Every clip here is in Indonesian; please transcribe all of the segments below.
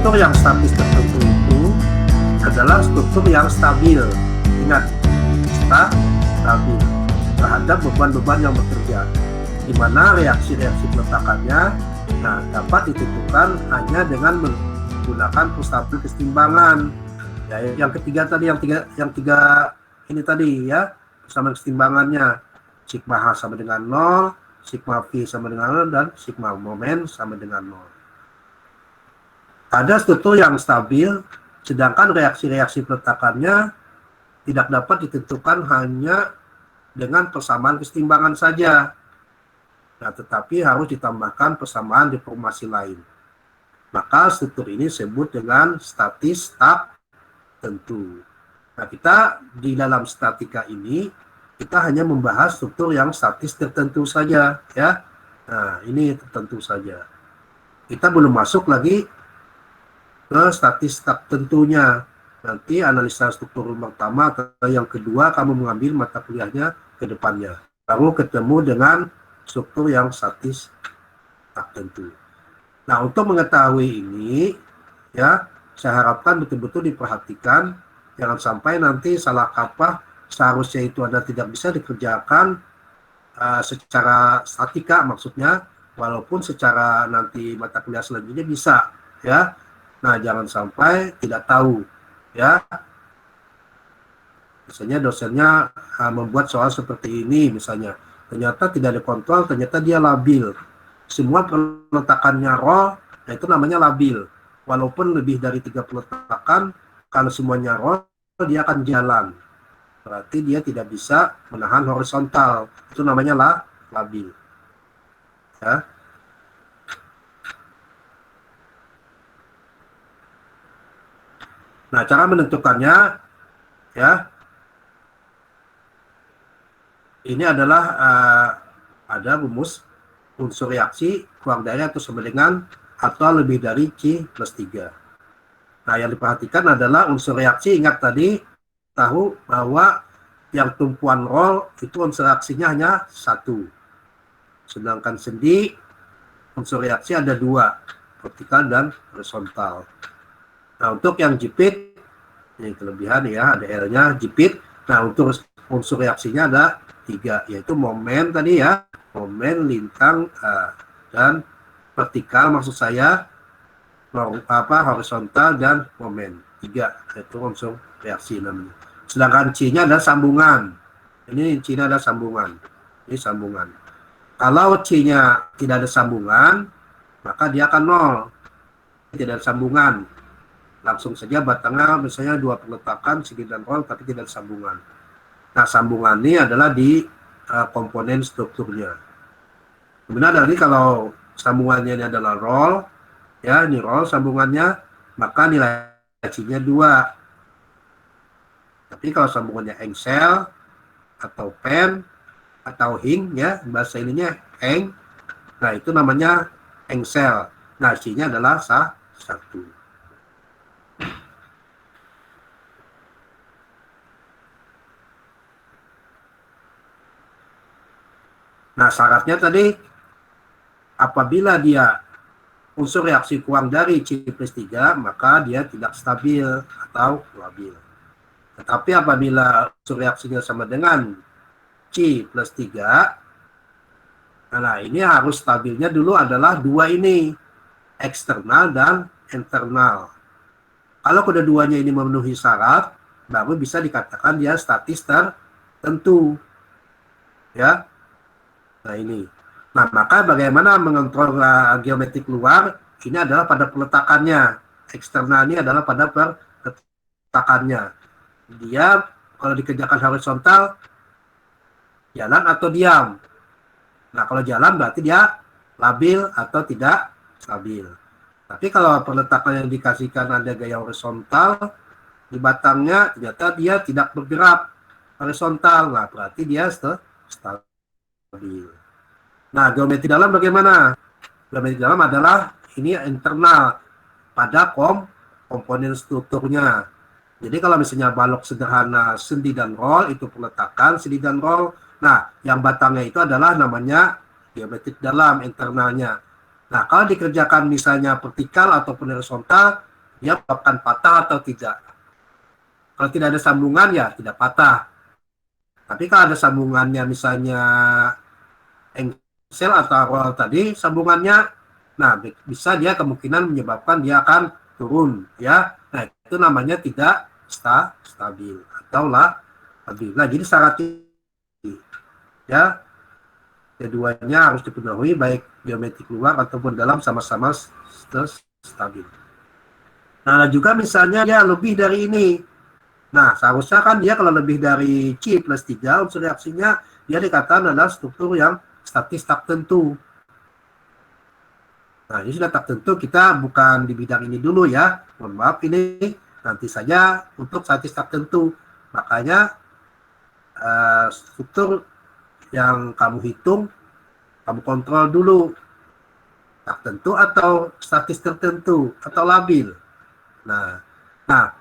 struktur yang statis tertentu itu adalah struktur yang stabil. Ingat, stabil terhadap beban-beban yang bekerja, di mana reaksi-reaksi peletakannya dapat ditentukan hanya dengan menggunakan stabil kesetimbangan. Ya, yang ketiga tadi, yang tiga ini tadi ya, persamaan kesetimbangannya, sigma H sama dengan 0, sigma V sama dengan 0, dan sigma momen sama dengan 0. Ada struktur yang stabil, sedangkan reaksi-reaksi peletakannya tidak dapat ditentukan hanya dengan persamaan kesetimbangan saja. Nah, tetapi harus ditambahkan persamaan deformasi lain. Maka struktur ini disebut dengan statis tak tentu. Nah, kita di dalam statika ini, kita hanya membahas struktur yang statis tertentu saja, ya. Nah, ini tertentu saja. Kita belum masuk lagi ke statis tak tentunya. Nanti analisa struktur pertama atau yang kedua kamu mengambil mata kuliahnya ke depannya. Kamu ketemu dengan struktur yang statis tak tentu. Nah, untuk mengetahui ini, ya, saya harapkan betul-betul diperhatikan, jangan sampai nanti salah kaprah, seharusnya itu Anda tidak bisa dikerjakan secara statika maksudnya, walaupun secara nanti mata kuliah selanjutnya bisa, ya. Nah, jangan sampai tidak tahu, ya. Misalnya dosennya membuat soal seperti ini, misalnya, ternyata tidak dikontrol, ternyata dia labil. Semua peletakannya roll, nah itu namanya labil. Walaupun lebih dari 3 peletakan, kalau semuanya roll, dia akan jalan. Berarti dia tidak bisa menahan horizontal. Itu namanya labil. Ya. Nah, cara menentukannya, ya, ini adalah ada rumus unsur reaksi kurang dari atau sama dengan atau lebih dari C plus 3. Nah, yang diperhatikan adalah unsur reaksi. Ingat tadi, tahu bahwa yang tumpuan roll itu unsur reaksinya hanya 1. Sedangkan sendi, unsur reaksi ada 2, vertikal dan horizontal. Nah, untuk yang jepit, ini kelebihan ya, ada L-nya, jepit. Nah, untuk unsur reaksinya ada 3, yaitu momen tadi ya, momen, lintang, dan vertikal maksud saya, horizontal dan momen. 3, yaitu unsur reaksi namanya. Sedangkan C-nya ada sambungan. Ini C-nya ada sambungan. Ini sambungan. Kalau C-nya tidak ada sambungan, maka dia akan 0. Tidak ada sambungan. Langsung saja batangnya misalnya 2 peletakan, segi dan roll, tapi tidak ada sambungan. Nah, sambungan ini adalah di komponen strukturnya. Kemudian tadi kalau sambungannya ini adalah roll, ya, ini roll sambungannya, maka nilai C-nya 2. Tapi kalau sambungannya engsel atau pen atau hing, ya, bahasa ininya eng, nah itu namanya engsel. Nah, C-nya adalah 1. Nah, syaratnya tadi, apabila dia unsur reaksi kurang dari C plus 3, maka dia tidak stabil atau labil. Tetapi apabila unsur reaksinya sama dengan C plus 3, nah ini harus stabilnya dulu adalah 2 ini, eksternal dan internal. Kalau kedua-duanya ini memenuhi syarat, baru bisa dikatakan dia statis tertentu. Ya. Nah, ini. Nah, maka bagaimana mengontrol geometrik luar? Ini adalah pada peletakannya. Eksternal ini adalah pada peletakannya. Dia kalau dikerjakan horizontal, jalan atau diam. Nah, kalau jalan berarti dia labil atau tidak stabil. Tapi kalau peletakan yang dikasihkan ada gaya horizontal, di batangnya ternyata dia tidak bergerak horizontal. Nah, berarti dia stabil. Nah, geometri dalam bagaimana? Geometri dalam adalah ini internal pada komponen strukturnya. Jadi kalau misalnya balok sederhana sendi dan roll itu peletakan sendi dan roll. Nah, yang batangnya itu adalah namanya geometri dalam internalnya. Nah, kalau dikerjakan misalnya vertikal ataupun horizontal, dia menyebabkan patah atau tidak. Kalau tidak ada sambungan ya tidak patah. Tapi kalau ada sambungannya misalnya engsel atau roll tadi sambungannya, nah bisa dia kemungkinan menyebabkan dia akan turun ya. Nah itu namanya tidak stabil atau labil. Nah jadi syaratnya ya keduanya harus dipenuhi baik geometrik luar ataupun dalam sama-sama stabil. Nah juga misalnya dia lebih dari ini. Nah seharusnya kan dia kalau lebih dari C plus 3 unsur reaksinya dia dikatakan adalah struktur yang statis tak tentu. Nah ini sudah tak tentu, kita bukan di bidang ini dulu ya. Mohon maaf ini nanti saja untuk statis tak tentu. Makanya struktur yang kamu hitung kamu kontrol dulu tak tentu atau statis tertentu atau labil. Nah,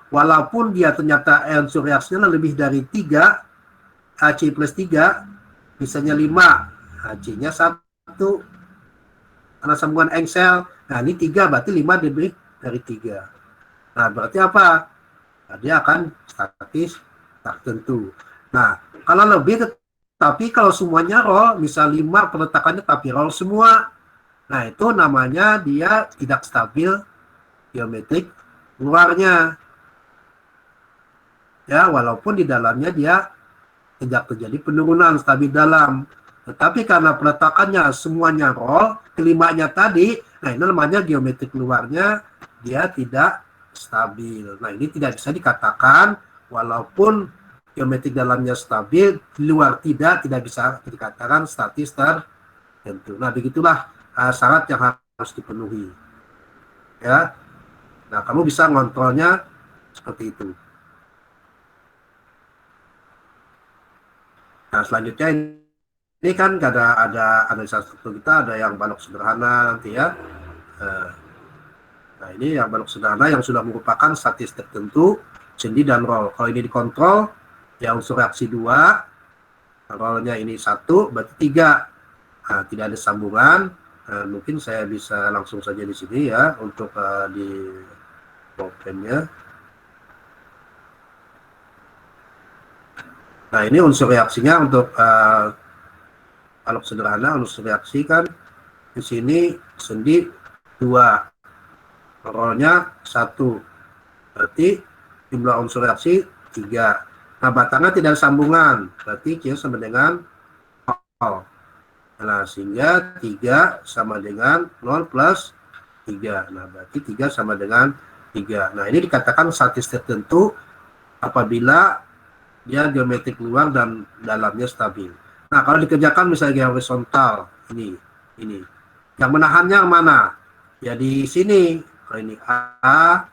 walaupun dia ternyata unsur reaksinya lebih dari 3, AC plus 3, misalnya 5, AC-nya 1, karena sambungan engsel, nah ini 3, berarti 5 lebih dari 3. Nah, berarti apa? Nah, dia akan statis tak tentu. Nah, kalau lebih, tapi kalau semuanya roll, misal 5 peletakannya tapi roll semua, nah itu namanya dia tidak stabil geometrik luarnya. Ya, walaupun di dalamnya dia tidak terjadi penurunan stabil dalam. Tetapi karena peletakannya semuanya roll, kelimanya tadi, nah ini namanya geometrik luarnya dia tidak stabil. Nah ini tidak bisa dikatakan walaupun geometrik dalamnya stabil, di luar tidak bisa dikatakan statis tertentu. Nah begitulah syarat yang harus dipenuhi. Ya, nah kamu bisa ngontrolnya seperti itu. Nah selanjutnya ini kan ada analisa struktur kita, ada yang balok sederhana nanti ya. Nah ini yang balok sederhana yang sudah merupakan statis tertentu, sendi dan roll. Kalau ini dikontrol, ya unsur reaksi 2, rollnya ini 1, berarti 3. Nah, tidak ada sambungan. Mungkin saya bisa langsung saja di sini ya untuk di programnya. Nah ini unsur reaksinya untuk balok sederhana, unsur reaksi kan di sini sendi 2, rollnya 1, berarti jumlah unsur reaksi 3. Nah batangnya tidak ada sambungan, berarti Q sama dengan 0. Nah sehingga 3 sama dengan 0 plus 3. Nah berarti 3 sama dengan 3. Nah ini dikatakan statis tertentu apabila dia geometrik luar dan dalamnya stabil. Nah kalau dikerjakan misalnya horizontal, ini yang menahannya yang mana? Ya di sini. Kalau ini A,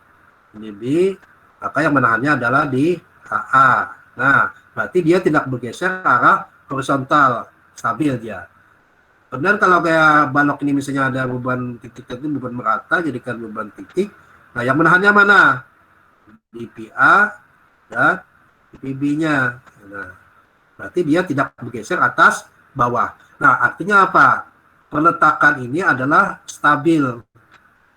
ini B, maka yang menahannya adalah di AA. Nah berarti dia tidak bergeser ke arah horizontal, stabil dia. Kemudian kalau kayak balok ini misalnya ada beban titik itu beban merata, jadikan beban titik. Nah yang menahannya mana? Di PA dan di PB-nya. Nah, berarti dia tidak bergeser atas bawah. Nah artinya apa? Peletakan ini adalah stabil,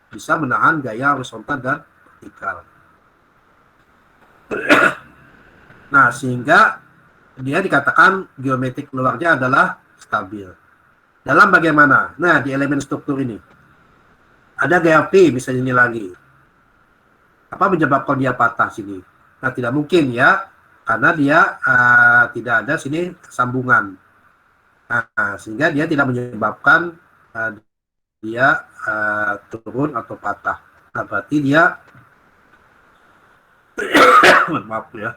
bisa menahan gaya horizontal dan vertikal. Nah sehingga dia dikatakan geometrik luarnya adalah stabil. Dalam bagaimana? Nah di elemen struktur ini ada gaya P misalnya ini lagi. Apa menyebabkan dia patah sini? Nah tidak mungkin ya, karena dia tidak ada sini sambungan. Nah, sehingga dia tidak menyebabkan dia turun atau patah. Nah berarti dia maaf ya.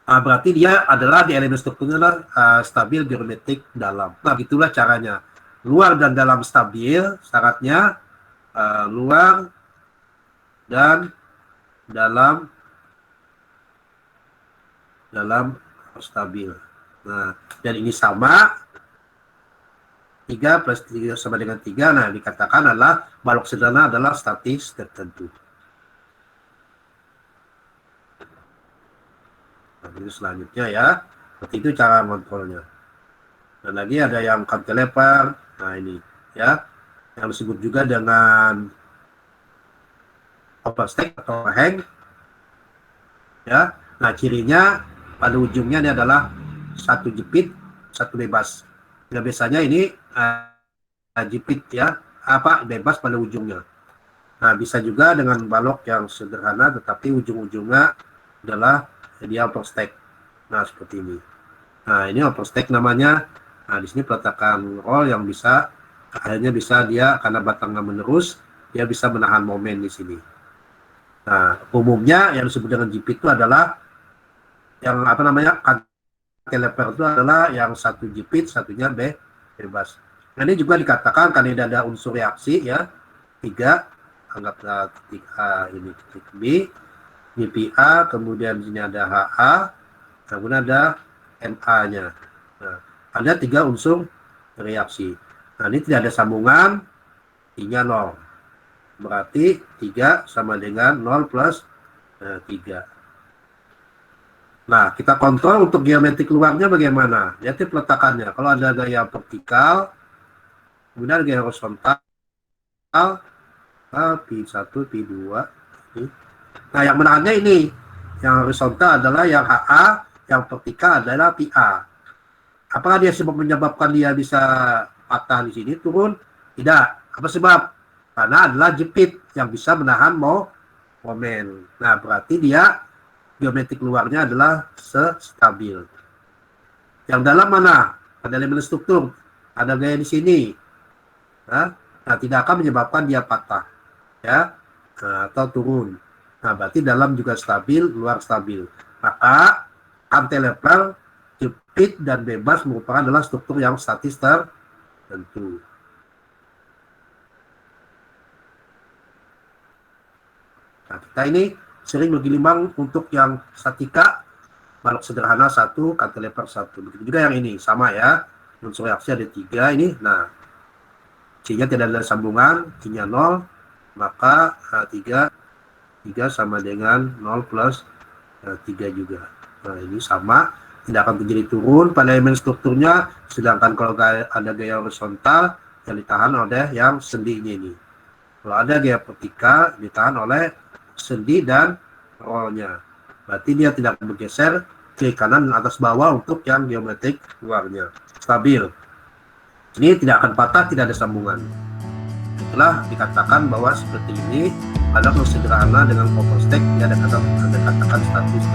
Berarti dia adalah di elemen strukturnya stabil geometrik dalam. Nah itulah caranya. Luar dan dalam stabil, syaratnya luar dan dalam stabil. Nah, dan ini sama 3 plus 3 sama dengan 3. Nah, dikatakan adalah balok sederhana adalah statis tertentu. Nah, ini selanjutnya ya. Seperti itu cara kontrolnya. Dan lagi ada yang cantilever. Nah, ini ya. Yang disebut juga dengan overstack atau hang. Ya, nah cirinya pada ujungnya ini adalah satu jepit, satu bebas. Nah, biasanya ini jepit ya, bebas pada ujungnya. Nah, bisa juga dengan balok yang sederhana, tetapi ujung-ujungnya adalah dia overstack. Nah, seperti ini. Nah, ini overstack namanya. Nah, di sini peletakan roll yang bisa, akhirnya bisa dia, karena batangnya menerus, dia bisa menahan momen di sini. Nah, umumnya yang disebut dengan jepit itu adalah yang cantilever itu adalah yang satu jepit, satunya bebas. Nah, ini juga dikatakan karena ini ada unsur reaksi ya, 3, anggaplah titik A ini titik B, ini A, kemudian di sini ada HA, kemudian ada NA-nya. Nah, ada 3 unsur reaksi. Nah, ini tidak ada sambungan, I-nya 0. Berarti 3 sama dengan 0 plus 3. Nah, kita kontrol untuk geometri keluarnya bagaimana? Lihat peletakannya. Kalau ada gaya vertikal, kemudian gaya horizontal, P1, P2. Nah, yang menahannya ini. Yang horizontal adalah yang HA, yang vertikal adalah PA. Apakah dia sebab menyebabkan dia bisa patah di sini, turun? Tidak. Apa sebab? Karena adalah jepit yang bisa menahan momen. Nah, berarti dia geometri keluarnya adalah stabil. Yang dalam mana? Pada elemen struktur. Ada gaya di sini. Nah, tidak akan menyebabkan dia patah. Ya, atau turun. Nah, berarti dalam juga stabil, luar stabil. Maka cantilever, jepit, dan bebas merupakan adalah struktur yang statis tertentu. Nah, kita ini sering bergilimbang untuk yang statika, balok sederhana 1, cantilever 1. Begitu juga yang ini, sama ya. Unsur reaksi ada 3 ini. Nah, C-nya tidak ada sambungan, I-nya 0, maka 3 sama dengan 0 plus 3 juga. Nah, ini sama, tidak akan terjadi turun pada elemen strukturnya, sedangkan kalau ada gaya horizontal yang ditahan oleh yang sendinya ini. Kalau ada gaya vertikal ditahan oleh sendi dan rollnya. Berarti dia tidak bergeser ke kanan dan atas bawah untuk yang geometrik luarnya. Stabil. Ini tidak akan patah, tidak ada sambungan. Itulah dikatakan bahwa seperti ini adalah sederhana dengan overstack, dia ada katakan statis.